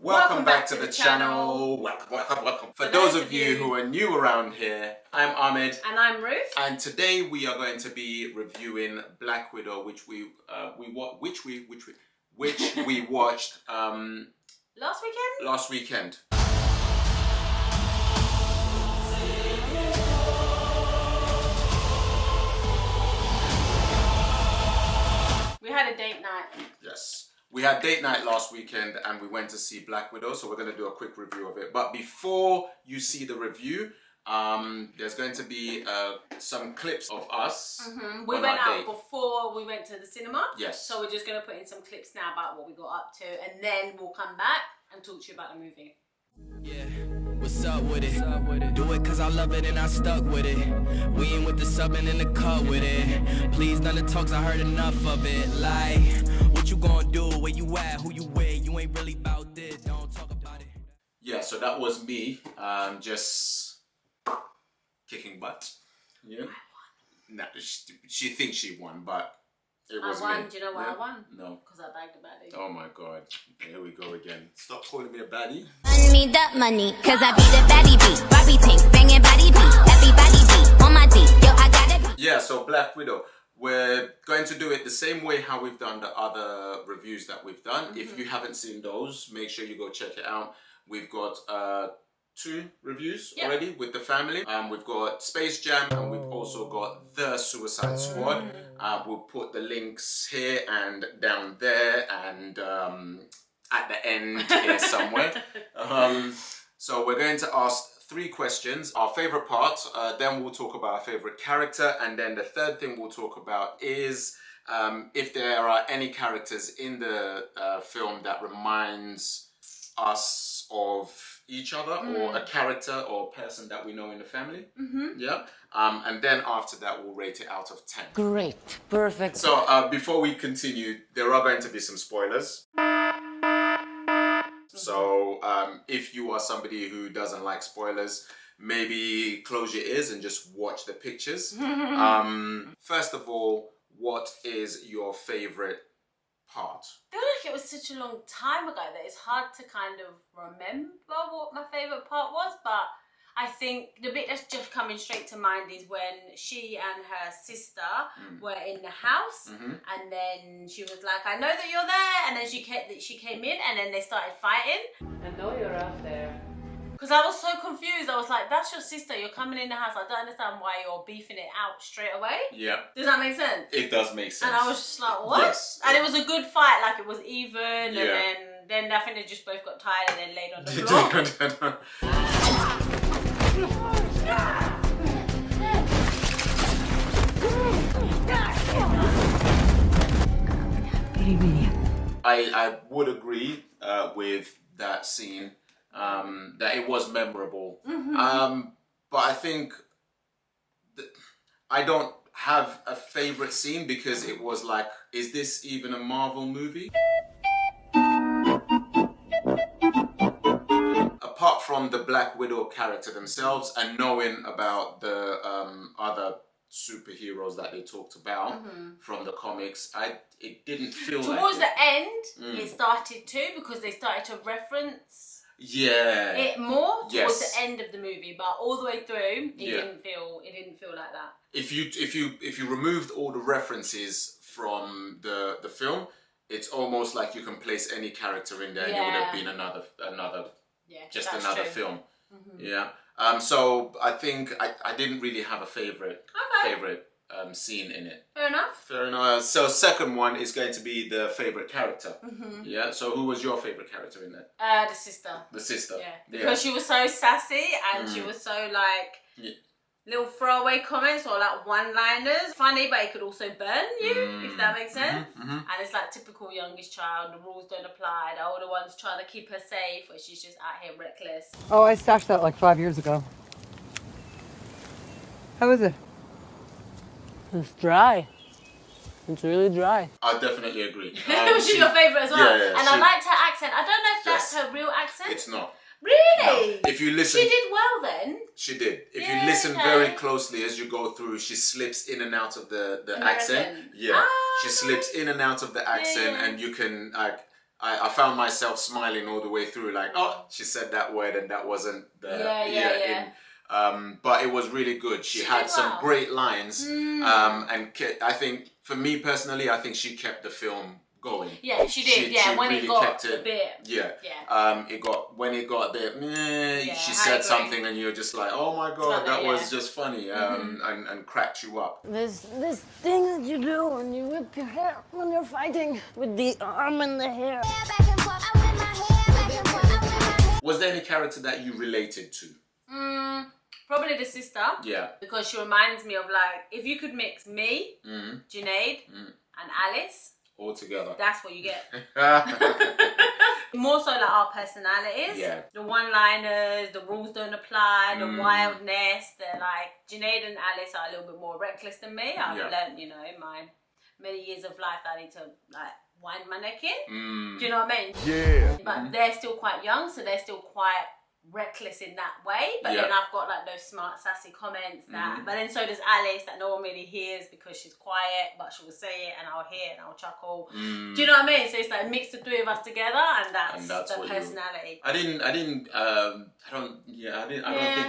Welcome back to the channel. Welcome. For those of you who are new around here, I'm Ahmed. And I'm Ruth. And today we are going to be reviewing Black Widow, which we watched last weekend. We had a date night. Yes. We had date night last weekend and we went to see Black Widow, so we're going to do a quick review of it. But before you see the review, there's going to be some clips of us. We went out before we went to the cinema. Yes. So we're just going to put in some clips now about what we got up to, and then we'll come back and talk to you about the movie. Yeah, what's up with it? Do it cause I love it and I stuck with it. We ain't with the subbing in the cut with it. Please none of the talks, I heard enough of it. Like, what you gonna do? Where you at? Who you with? You ain't really about this, don't talk about it. Yeah, so that was me, just kicking butt. Yeah. Nah, she thinks she won, but it was I won. me. Do you know why I won? No. Because I bagged a baddie. Oh my god. Here we go again. Stop calling me a baddie. I need that money, cause I be the baddie beat. Barbie tank, banging body beat. Everybody beat on my beat. Yo, I gotta be. Yeah, so Black Widow. We're going to do it the same way how we've done the other reviews that we've done. If you haven't seen those, make sure you go check it out. We've got 2 reviews already with the family. We've got Space Jam and we've also got The Suicide Squad. We'll put the links here and down there and at the end here somewhere. So we're going to ask 3 questions. Our favorite part, then we'll talk about our favorite character, and then the third thing we'll talk about is if there are any characters in the film that reminds us of each other or a character or person that we know in the family. Yeah. And then after that we'll rate it out of 10. Great, perfect. So before we continue, there are going to be some spoilers. So if you are somebody who doesn't like spoilers, maybe close your ears and just watch the pictures. First of all, what is your favorite part? I feel like it was such a long time ago that it's hard to kind of remember what my favourite part was, but I think the bit that's just coming straight to mind is when she and her sister were in the house, and then she was like, I know that you're there, and then she came in and then they started fighting. I know you're out there. Because I was so confused. I was like, that's your sister, you're coming in the house. I don't understand why you're beefing it out straight away. Yeah. Does that make sense? It does make sense. And I was just like, what? Yes. And it was a good fight, like it was even, and then I think they just both got tired and then laid on the floor. I would agree with that scene, that it was memorable. But I think I don't have a favorite scene because it was like, is this even a Marvel movie? Apart from the Black Widow character themselves and knowing about the other superheroes that they talked about from the comics, it didn't feel towards like the end it started to, because they started to reference it more towards the end of the movie, but all the way through it didn't feel like that. If you removed all the references from the film, it's almost like you can place any character in there and it would have been another film. Yeah. So I think I didn't really have a favorite scene in it. Fair enough. Fair enough. So second one is going to be the favorite character. Yeah. So who was your favorite character in that? The sister. The sister. Yeah. Because she was so sassy and she was so like little throwaway comments or like one-liners. Funny, but it could also burn you, if that makes sense. And it's like typical youngest child, the rules don't apply. The older one's trying to keep her safe, but she's just out here reckless. Oh, I stashed that like 5 years ago. How is it? It's dry. It's really dry. I definitely agree. She's your favourite as well. Yeah, and I liked her accent. I don't know if that's her real accent. It's not. Really? No. If you listen, she did well then. She did. If you listen very closely as you go through, she slips in and out of the accent. Yeah, she slips in and out of the accent, and you can like I found myself smiling all the way through, like, oh, she said that word and that wasn't the but it was really good. She had some great lines, and I think for me personally, I think she kept the film going. Yeah, she did. She when really it got a bit. It got when it got a bit. She said something, and you're just like, oh my god, that was just funny, and cracked you up. This thing that you do when you whip your hair when you're fighting with the arm and the hair. Was there any character that you related to? Probably the sister. Yeah. Because she reminds me of, like, if you could mix me, Junaid, and Alice. All together. That's what you get. More so like our personalities. Yeah. The one-liners, the rules don't apply, the wildness. They're like, Junaid and Alice are a little bit more reckless than me. I've learned, you know, in my many years of life that I need to, like, wind my neck in. Do you know what I mean? Yeah. But they're still quite young, so they're still quite reckless in that way, but then I've got like those smart sassy comments that but then so does Alice that no one really hears because she's quiet, but she will say it and I'll hear it and I'll chuckle. Do you know what I mean? So it's like mix the three of us together, and that's the personality. I don't think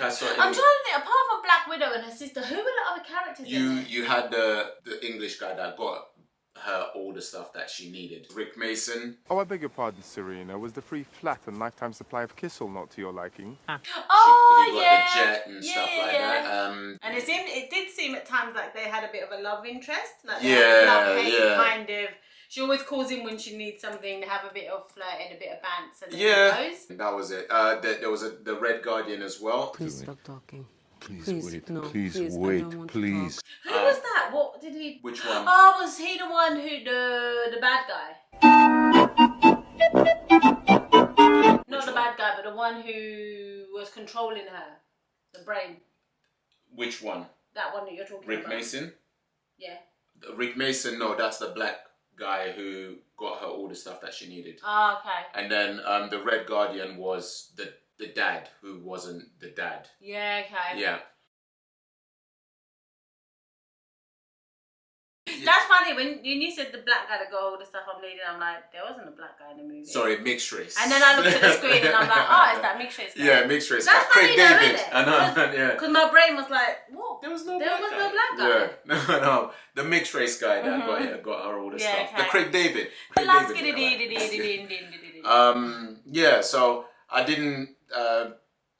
I saw it. I'm trying to think, apart from Black Widow and her sister, who were the other characters in it? You had the English guy that got her all the stuff that she needed. Rick Mason. Oh, I beg your pardon, Serena. Was the free flat and lifetime supply of Kissel not to your liking? He got the jet and stuff like that. And it did seem at times like they had a bit of a love interest. Like kind of. She always calls him when she needs something to have a bit of flirting, a bit of bants, and that was it. There was the Red Guardian as well. Please stop talking. Please wait, no, please wait, please. Who was that? What did he... Which one? Oh, was he the one who... The bad guy? Not the bad guy, but the one who was controlling her. The brain. Which one? That one that you're talking about. Rick Mason? Yeah. Rick Mason, no, that's the black guy who got her all the stuff that she needed. Oh, okay. And then the Red Guardian was the dad who wasn't the dad. Yeah, okay. Yeah. That's funny, when you said the black guy that got all the stuff I'm needing, I'm like, there wasn't a black guy in the movie. Sorry, mixed race. And then I looked at the screen and I'm like, oh, it's that mixed race guy. Yeah, mixed race. That's Craig funny though, David. isn't it? I know, yeah. Because my brain was like, what? There was no black guy. Yeah, no. The mixed race guy that got her all the stuff. Okay. The Craig David. Yeah, so I didn't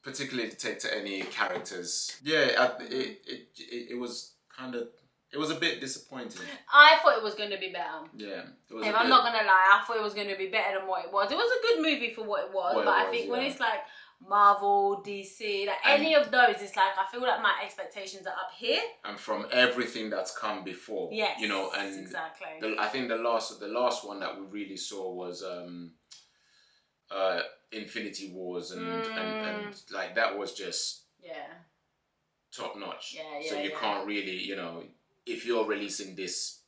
particularly take to any characters. Yeah, it was kind of... It was a bit disappointing. I thought it was going to be better. Yeah. If I'm not going to lie, I thought it was going to be better than what it was. It was a good movie for what it was, but I think when it's like Marvel, DC, like any of those, it's like I feel like my expectations are up here. And from everything that's come before. Yes, you know, and exactly. I think the last one that we really saw was Infinity Wars and like that was just top notch. Yeah, so you can't really, you know, if you're releasing this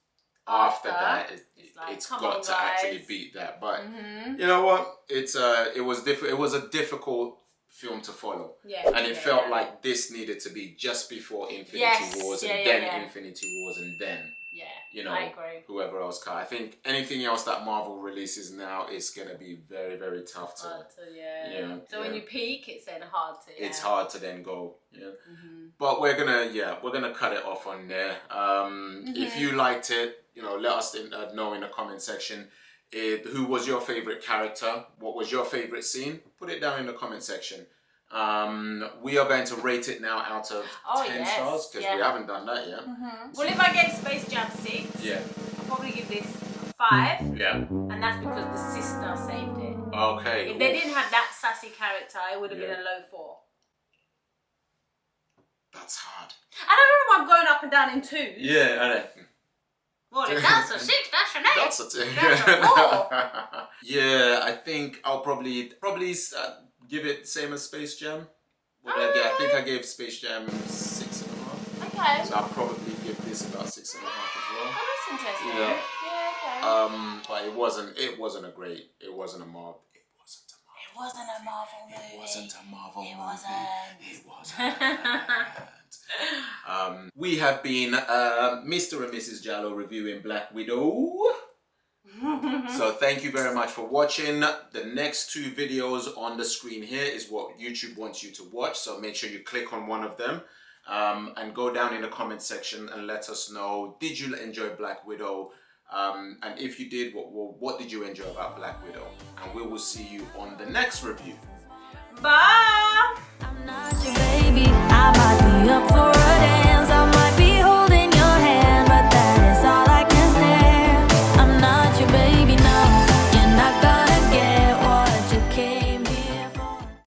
after that, it's got to actually beat that. But you know what? It was different. It was a difficult film to follow. Yeah, and it felt like this needed to be just before Infinity Wars and then Infinity Wars and then. Yeah, you know, I agree. Whoever else can. I think anything else that Marvel releases now is gonna be very, very tough to. So when you peak, it's then hard to. Yeah. It's hard to then go. Yeah. But we're gonna cut it off on there. If you liked it, you know, let us know in the comment section. Who was your favorite character? What was your favorite scene? Put it down in the comment section. We are going to rate it now out of 10 stars because we haven't done that yet. Well, if I gave Space Jam 6, I'll probably give this 5. Yeah. And that's because the sister saved it. Okay. If they didn't have that sassy character, it would have been a low 4. That's hard. I don't know why I'm going up and down in 2s. Yeah, I know. Well, if that's a 6, that's an 8. That's a 10. That's a 4. Yeah, I think I'll probably give it the same as Space Jam. I think I gave Space Jam 6.5. Okay. So I'll probably give this about 6.5 as well. Oh, that's interesting. Yeah. Okay. But it wasn't a Marvel. It wasn't a Marvel movie. It wasn't a Marvel movie. It wasn't. We have been Mr. and Mrs. Jalloh reviewing Black Widow. So thank you very much for watching. The next 2 videos on the screen here is what YouTube wants you to watch. So make sure you click on one of them and go down in the comment section and let us know, did you enjoy Black Widow? And if you did, what did you enjoy about Black Widow? And we will see you on the next review. Bye! I'm not your baby, I might be up for